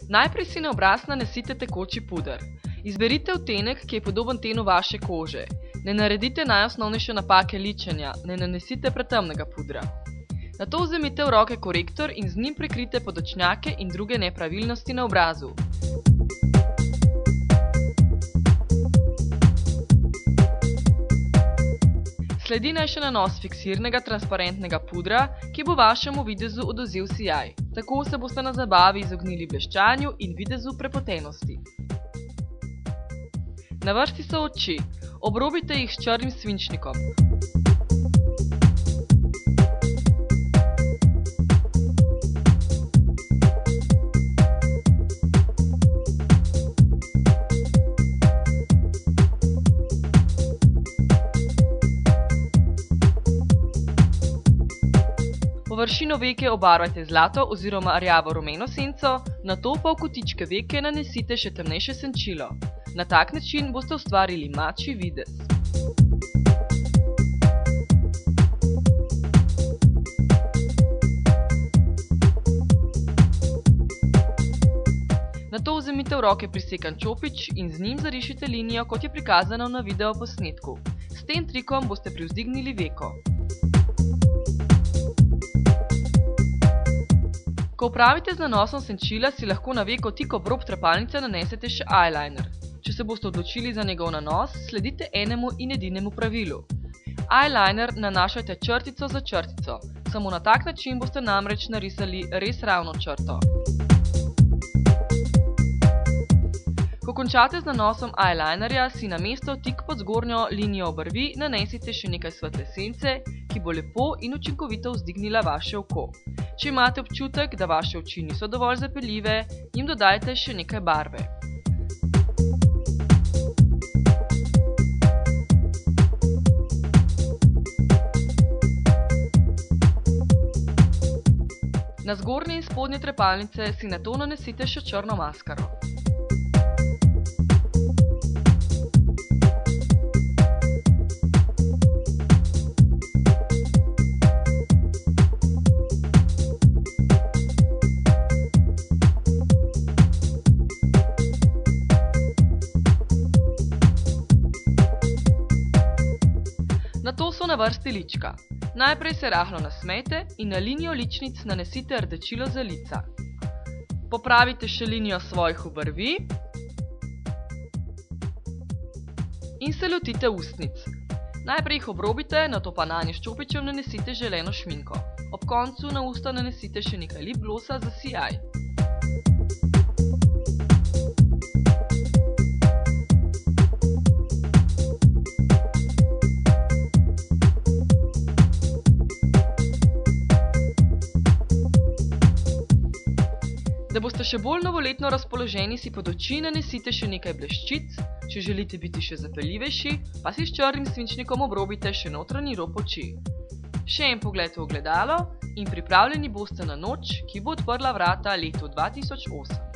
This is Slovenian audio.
Najprej si na obraz nanesite tekoči puder. Izberite odtenek, ki je podoben tonu vaše kože. Ne naredite najosnovnejše napake ličenja, ne nanesite pretemnega pudra. Nato vzemite v roke korektor in z njim prekrijte podočnjake in druge nepravilnosti na obrazu. Sledi naj še nanos fiksirnega transparentnega pudra, ki bo vašemu videzu odvzel sijaj. Tako se boste na zabavi izognili bleščanju in videzu prepotenosti. Na vrsti so oči. Obrobite jih s črnim svinčnikom. Površino veke obarvajte zlato oziroma rjavo-rumeno senco, nato pa v kotičke veke nanesite še temnejše senčilo. Na tak način boste ustvarili mačji videz. Nato vzemite v roke prisekan čopič in z njim zarišite linijo, kot je prikazano na videoposnetku. S tem trikom boste privzdignili veko. Ko opravite z nanosom senčila, si lahko na veko tik ob rob trepalnice nanesete še eyeliner. Če se boste odločili za njegov nanos, sledite enemu in edinemu pravilu. Eyeliner nanašajte črtico za črtico, samo na tak način boste namreč narisali res ravno črto. Ko končate z nanosom eyelinerja, si na mesto tik pod zgornjo linijo obrvi nanesite še nekaj svetle sence, ki bo lepo in učinkovito vzdignila vaše oko. Če imate občutek, da vaše oči niso dovolj zapeljive, jim dodajte še nekaj barve. Na zgornje in spodnje trepalnice si nato nanesite še črno maskaro. Nato so na vrsti lička. Najprej se rahlo nasmejte in na linijo ličnic nanesite rdečilo za lica. Popravite še linijo svojih obrvi in se lotite ustnic. Najprej jih obrobite, nato pa nanje s čopičem nanesite želeno šminko. Ob koncu na usta nanesite še nekaj lip glosa za sijaj. Da boste še bolj novoletno razpoloženi, si pod oči nanesite še nekaj bleščic, če želite biti še zapeljivejši, pa si s črnim svinčnikom obrobite še notranji rob oči. Še en pogled v ogledalo in pripravljeni boste na noč, ki bo odprla vrata letu 2008.